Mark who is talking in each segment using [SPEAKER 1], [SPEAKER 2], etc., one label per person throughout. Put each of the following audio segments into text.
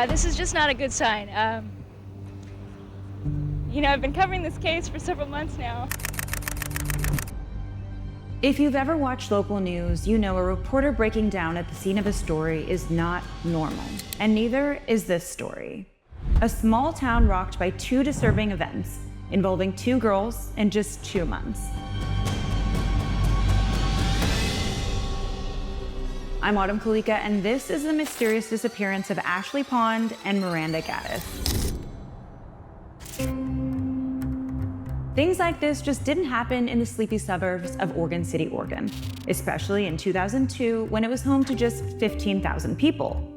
[SPEAKER 1] This is just not a good sign. I've been covering this case for several months now.
[SPEAKER 2] If you've ever watched local news, you know a reporter breaking down at the scene of a story is not normal, and neither is this story. A small town rocked by two disturbing events involving two girls in just 2 months. I'm Autumn Kalika, and this is the mysterious disappearance of Ashley Pond and Miranda Gaddis. Things like this just didn't happen in the sleepy suburbs of Oregon City, Oregon, especially in 2002 when it was home to just 15,000 people.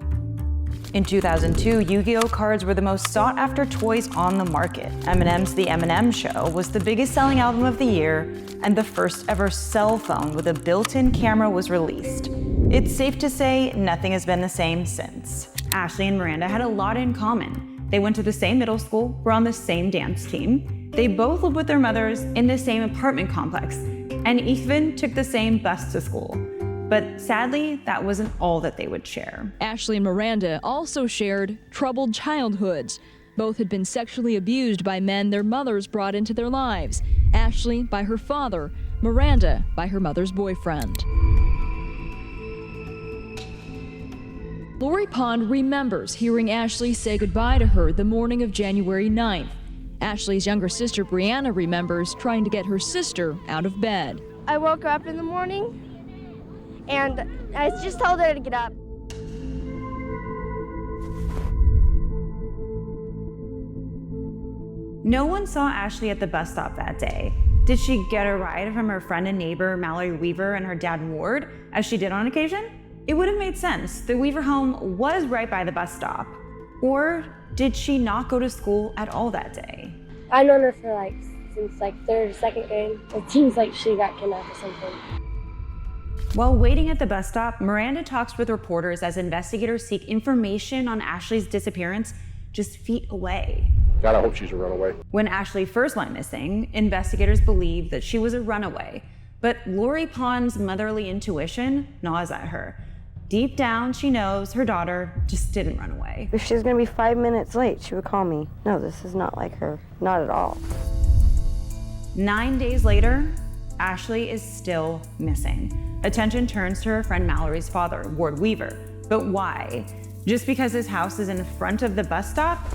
[SPEAKER 2] In 2002, Yu-Gi-Oh cards were the most sought-after toys on the market. Eminem's The Eminem Show was the biggest selling album of the year, and the first ever cell phone with a built-in camera was released. It's safe to say nothing has been the same since. Ashley and Miranda had a lot in common. They went to the same middle school, were on the same dance team. They both lived with their mothers in the same apartment complex, and even took the same bus to school. But sadly, that wasn't all that they would share.
[SPEAKER 3] Ashley and Miranda also shared troubled childhoods. Both had been sexually abused by men their mothers brought into their lives. Ashley by her father, Miranda by her mother's boyfriend. Lori Pond remembers hearing Ashley say goodbye to her the morning of January 9th. Ashley's younger sister, Brianna, remembers trying to get her sister out of bed.
[SPEAKER 4] I woke her up in the morning, and I just told her to get up.
[SPEAKER 2] No one saw Ashley at the bus stop that day. Did she get a ride from her friend and neighbor, Mallory Weaver, and her dad, Ward, as she did on occasion? It would have made sense. The Weaver home was right by the bus stop. Or did she not go to school at all that day?
[SPEAKER 4] I've known her for since third or second grade. It seems like she got kidnapped or something.
[SPEAKER 2] While waiting at the bus stop, Miranda talks with reporters as investigators seek information on Ashley's disappearance just feet away.
[SPEAKER 5] God, I hope she's a runaway.
[SPEAKER 2] When Ashley first went missing, investigators believed that she was a runaway. But Lori Pond's motherly intuition gnaws at her. Deep down, she knows her daughter just didn't run away.
[SPEAKER 6] If she was gonna be 5 minutes late, she would call me. No, this is not like her. Not at all.
[SPEAKER 2] 9 days later, Ashley is still missing. Attention turns to her friend Mallory's father, Ward Weaver. But why? Just because his house is in front of the bus stop?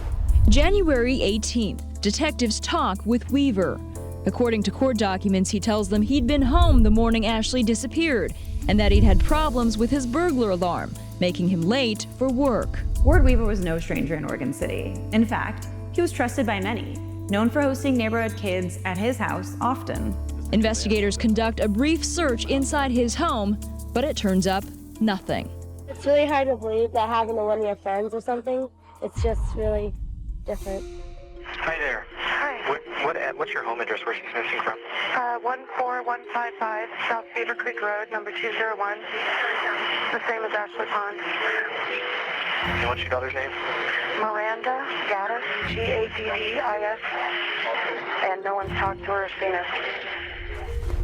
[SPEAKER 3] January 18th, detectives talk with Weaver. According to court documents, he tells them he'd been home the morning Ashley disappeared, and that he'd had problems with his burglar alarm, making him late for work.
[SPEAKER 2] Ward Weaver was no stranger in Oregon City. In fact, he was trusted by many, known for hosting neighborhood kids at his house often.
[SPEAKER 3] Investigators conduct a brief search inside his home, but it turns up nothing.
[SPEAKER 4] It's really hard to believe that happened to one of your friends or something. It's just really different.
[SPEAKER 7] Hi there.
[SPEAKER 8] Hi.
[SPEAKER 7] What's your home address where she's missing from?
[SPEAKER 8] 14155 South Beaver Creek Road, number 201. The same as Ashley Pond.
[SPEAKER 7] And what's your daughter's name?
[SPEAKER 8] Miranda Gaddis, Gaddis. And no one's talked to her or seen her.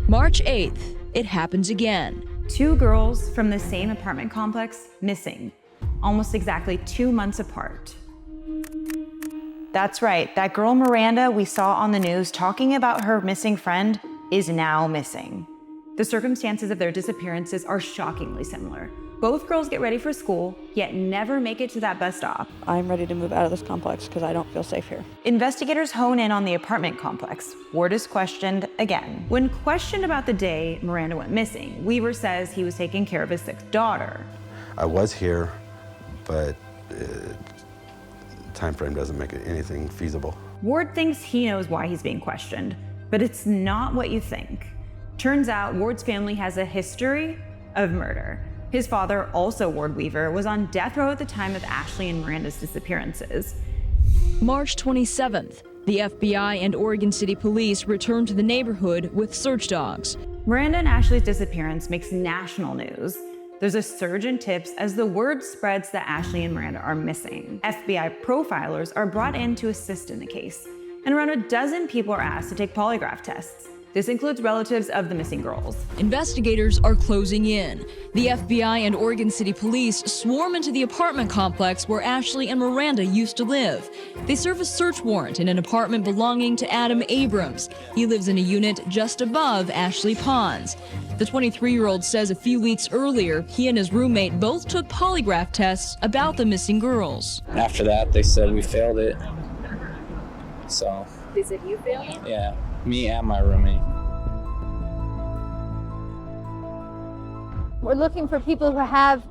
[SPEAKER 3] March 8th, it happens again.
[SPEAKER 2] Two girls from the same apartment complex missing, almost exactly 2 months apart. That's right, that girl Miranda we saw on the news talking about her missing friend is now missing. The circumstances of their disappearances are shockingly similar. Both girls get ready for school, yet never make it to that bus stop.
[SPEAKER 6] I'm ready to move out of this complex because I don't feel safe here.
[SPEAKER 2] Investigators hone in on the apartment complex. Ward is questioned again. When questioned about the day Miranda went missing, Weaver says he was taking care of his sick daughter.
[SPEAKER 5] I was here, but time frame doesn't make anything feasible.
[SPEAKER 2] Ward thinks he knows why he's being questioned, but it's not what you think. Turns out Ward's family has a history of murder. His father, also Ward Weaver, was on death row at the time of Ashley and Miranda's disappearances.
[SPEAKER 3] March 27th, the FBI and Oregon City Police returned to the neighborhood with search dogs.
[SPEAKER 2] Miranda and Ashley's disappearance makes national news. There's a surge in tips as the word spreads that Ashley and Miranda are missing. FBI profilers are brought in to assist in the case, and around a dozen people are asked to take polygraph tests. This includes relatives of the missing girls.
[SPEAKER 3] Investigators are closing in. The FBI and Oregon City Police swarm into the apartment complex where Ashley and Miranda used to live. They serve a search warrant in an apartment belonging to Adam Abrams. He lives in a unit just above Ashley Ponds. The 23-year-old says a few weeks earlier, he and his roommate both took polygraph tests about the missing girls.
[SPEAKER 9] After that, they said we failed it. So.
[SPEAKER 1] They said you failed?
[SPEAKER 9] Yeah, me and my roommate.
[SPEAKER 10] We're looking for people who have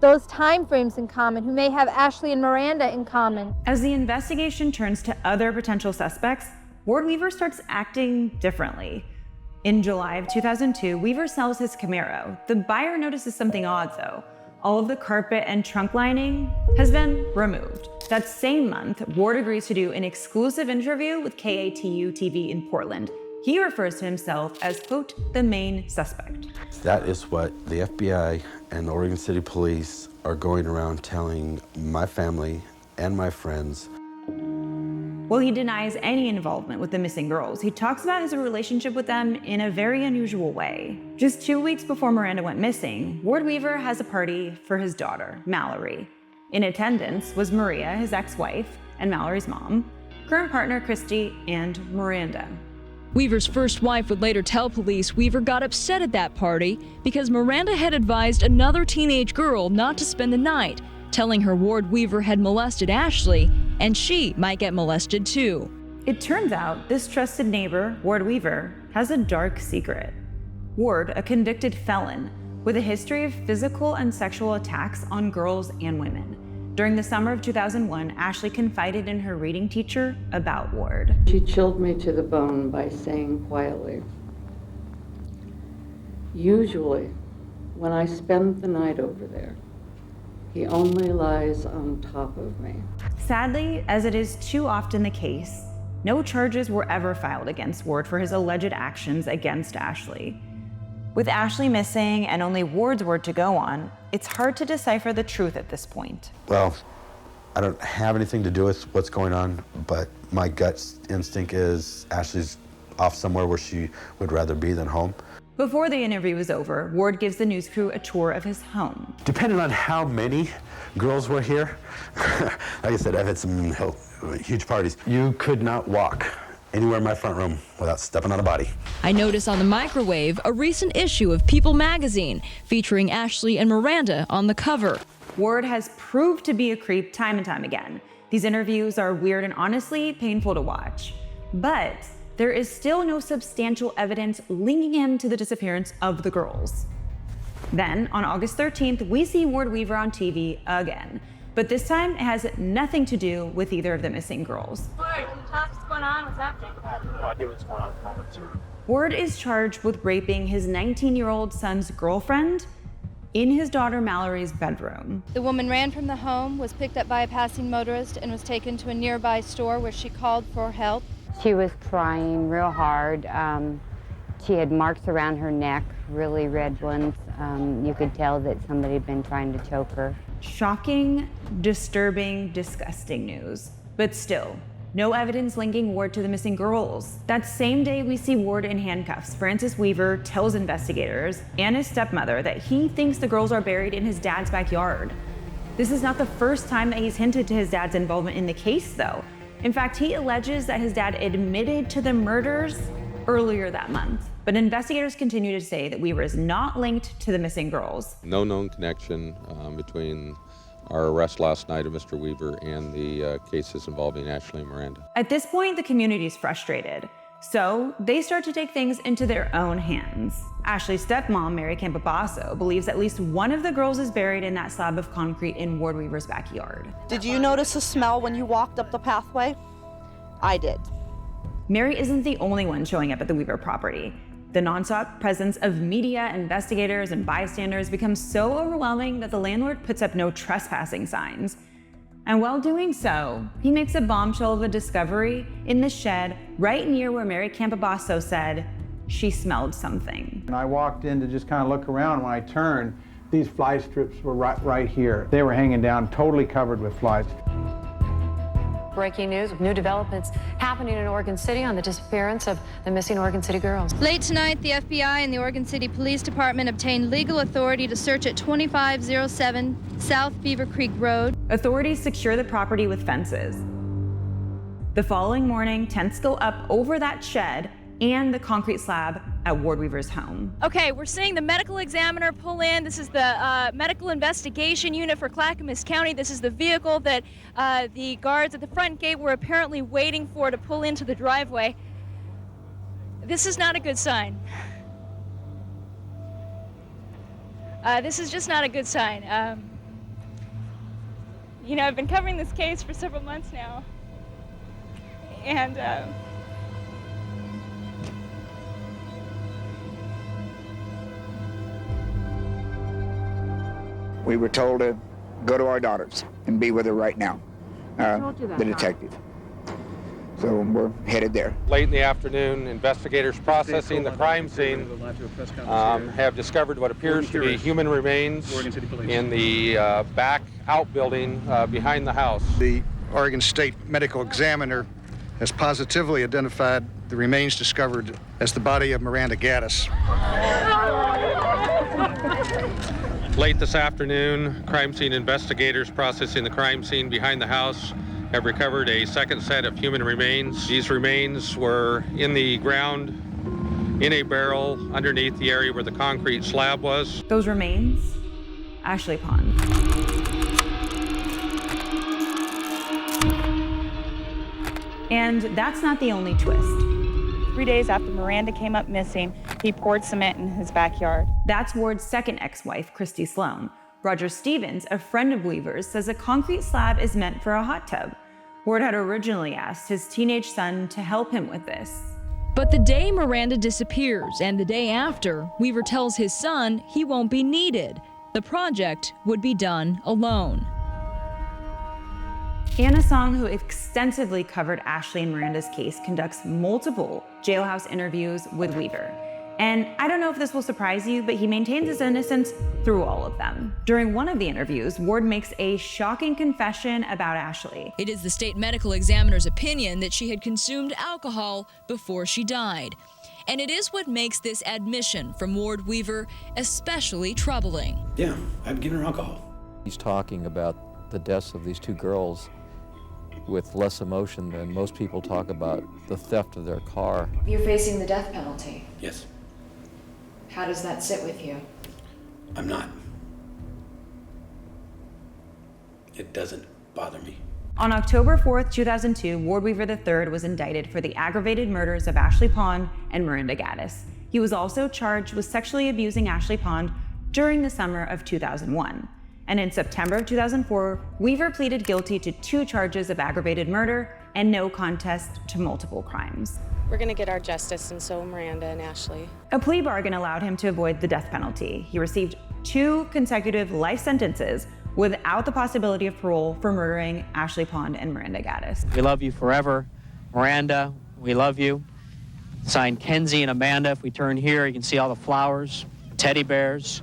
[SPEAKER 10] those time frames in common, who may have Ashley and Miranda in common.
[SPEAKER 2] As the investigation turns to other potential suspects, Ward Weaver starts acting differently. In July of 2002, Weaver sells his Camaro. The buyer notices something odd, though. All of the carpet and trunk lining has been removed. That same month, Ward agrees to do an exclusive interview with KATU TV in Portland. He refers to himself as, quote, the main suspect.
[SPEAKER 5] That is what the FBI and the Oregon City Police are going around telling my family and my friends.
[SPEAKER 2] While he denies any involvement with the missing girls, he talks about his relationship with them in a very unusual way. Just 2 weeks before Miranda went missing, Ward Weaver has a party for his daughter, Mallory. In attendance was Maria, his ex-wife, and Mallory's mom, current partner Christy, and Miranda.
[SPEAKER 3] Weaver's first wife would later tell police Weaver got upset at that party because Miranda had advised another teenage girl not to spend the night, telling her Ward Weaver had molested Ashley and she might get molested too.
[SPEAKER 2] It turns out this trusted neighbor, Ward Weaver, has a dark secret. Ward, a convicted felon with a history of physical and sexual attacks on girls and women. During the summer of 2001, Ashley confided in her reading teacher about Ward.
[SPEAKER 11] She chilled me to the bone by saying quietly, "Usually, when I spend the night over there, he only lies on top of me."
[SPEAKER 2] Sadly, as it is too often the case, no charges were ever filed against Ward for his alleged actions against Ashley. With Ashley missing and only Ward's word to go on, it's hard to decipher the truth at this point.
[SPEAKER 5] Well, I don't have anything to do with what's going on, but my gut instinct is Ashley's off somewhere where she would rather be than home.
[SPEAKER 2] Before the interview was over, Ward gives the news crew a tour of his home.
[SPEAKER 5] Depending on how many girls were here, like I said, I've had some huge parties. You could not walk anywhere in my front room without stepping on a body.
[SPEAKER 3] I notice on the microwave a recent issue of People magazine featuring Ashley and Miranda on the cover.
[SPEAKER 2] Ward has proved to be a creep time and time again. These interviews are weird and honestly painful to watch. But there is still no substantial evidence linking him to the disappearance of the girls. Then, on August 13th, we see Ward Weaver on TV again. But this time, it has nothing to do with either of the missing girls.
[SPEAKER 1] Ward, can you tell us what's going on? What's happening?
[SPEAKER 7] I have no idea what's going on.
[SPEAKER 2] Ward is charged with raping his 19-year-old son's girlfriend in his daughter Mallory's bedroom.
[SPEAKER 10] The woman ran from the home, was picked up by a passing motorist, and was taken to a nearby store where she called for help.
[SPEAKER 6] She was crying real hard. She had marks around her neck, really red ones. You could tell that somebody had been trying to choke her.
[SPEAKER 2] Shocking, disturbing, disgusting news. But still, no evidence linking Ward to the missing girls. That same day we see Ward in handcuffs, Francis Weaver tells investigators and his stepmother that he thinks the girls are buried in his dad's backyard. This is not the first time that he's hinted to his dad's involvement in the case, though. In fact, he alleges that his dad admitted to the murders earlier that month. But investigators continue to say that Weaver is not linked to the missing girls.
[SPEAKER 12] No known connection between our arrest last night of Mr. Weaver and the cases involving Ashley and Miranda.
[SPEAKER 2] At this point, the community is frustrated. So they start to take things into their own hands. Ashley's stepmom, Mary Campobasso, believes at least one of the girls is buried in that slab of concrete in Ward Weaver's backyard.
[SPEAKER 13] Did you notice a smell when you walked up the pathway? I did.
[SPEAKER 2] Mary isn't the only one showing up at the Weaver property. The nonstop presence of media, investigators, and bystanders becomes so overwhelming that the landlord puts up no trespassing signs. And while doing so, he makes a bombshell of a discovery in the shed right near where Mary Campobasso said she smelled something.
[SPEAKER 14] And I walked in to just kind of look around. When I turned, these fly strips were right here. They were hanging down, totally covered with flies.
[SPEAKER 15] breaking news with new developments happening in Oregon City on the disappearance of the missing Oregon City girls.
[SPEAKER 10] Late tonight, the FBI and the Oregon City Police Department obtained legal authority to search at 2507 South Beaver Creek Road.
[SPEAKER 2] Authorities secure the property with fences. The following morning, tents go up over that shed and the concrete slab at Ward Weaver's home.
[SPEAKER 16] Okay, we're seeing the medical examiner pull in. This is the medical investigation unit for Clackamas County. This is the vehicle that the guards at the front gate were apparently waiting for to pull into the driveway. This is not a good sign. This is just not a good sign. You know, I've been covering this case for several months now, and
[SPEAKER 17] we were told to go to our daughters and be with her right now, the detective. So we're headed there.
[SPEAKER 12] Late in the afternoon, investigators processing the crime scene have discovered what appears to be human remains in the back outbuilding behind the house.
[SPEAKER 18] The Oregon State Medical Examiner has positively identified the remains discovered as the body of Miranda Gaddis.
[SPEAKER 12] Late this afternoon, crime scene investigators processing the crime scene behind the house have recovered a second set of human remains. These remains were in the ground in a barrel underneath the area where the concrete slab was.
[SPEAKER 2] Those remains, Ashley Pond. And that's not the only twist.
[SPEAKER 19] 3 days after Miranda came up missing, he poured cement in his backyard.
[SPEAKER 2] That's Ward's second ex-wife, Christy Sloan. Roger Stevens, a friend of Weaver's, says a concrete slab is meant for a hot tub. Ward had originally asked his teenage son to help him with this.
[SPEAKER 3] But the day Miranda disappears and the day after, Weaver tells his son he won't be needed. The project would be done alone.
[SPEAKER 2] Anna Song, who extensively covered Ashley and Miranda's case, conducts multiple jailhouse interviews with Weaver. And I don't know if this will surprise you, but he maintains his innocence through all of them. During one of the interviews, Ward makes a shocking confession about Ashley.
[SPEAKER 3] It is the state medical examiner's opinion that she had consumed alcohol before she died. And it is what makes this admission from Ward Weaver especially troubling.
[SPEAKER 20] Yeah, I'd given her alcohol.
[SPEAKER 9] He's talking about the deaths of these two girls with less emotion than most people talk about the theft of their car.
[SPEAKER 21] You're facing the death penalty.
[SPEAKER 20] Yes.
[SPEAKER 21] How does that sit with you?
[SPEAKER 20] I'm not. It doesn't bother me.
[SPEAKER 2] On October 4th, 2002, Ward Weaver III was indicted for the aggravated murders of Ashley Pond and Miranda Gaddis. He was also charged with sexually abusing Ashley Pond during the summer of 2001. And in September of 2004, Weaver pleaded guilty to 2 charges of aggravated murder and no contest to multiple crimes.
[SPEAKER 22] We're gonna get our justice, and so Miranda and Ashley.
[SPEAKER 2] A plea bargain allowed him to avoid the death penalty. He received 2 consecutive life sentences without the possibility of parole for murdering Ashley Pond and Miranda Gaddis.
[SPEAKER 23] We love you forever. Miranda, we love you. Signed Kenzie and Amanda. If we turn here, you can see all the flowers, teddy bears.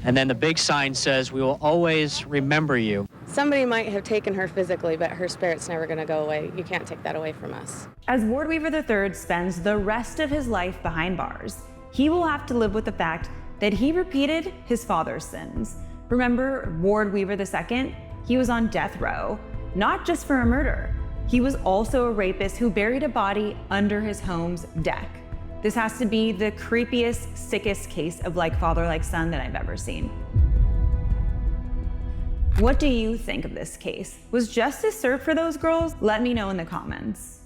[SPEAKER 23] And then the big sign says, we will always remember you.
[SPEAKER 22] Somebody might have taken her physically, but her spirit's never gonna go away. You can't take that away from us.
[SPEAKER 2] As Ward Weaver III spends the rest of his life behind bars, he will have to live with the fact that he repeated his father's sins. Remember Ward Weaver II? He was on death row, not just for a murder. He was also a rapist who buried a body under his home's deck. This has to be the creepiest, sickest case of like father, like son that I've ever seen. What do you think of this case? Was justice served for those girls? Let me know in the comments.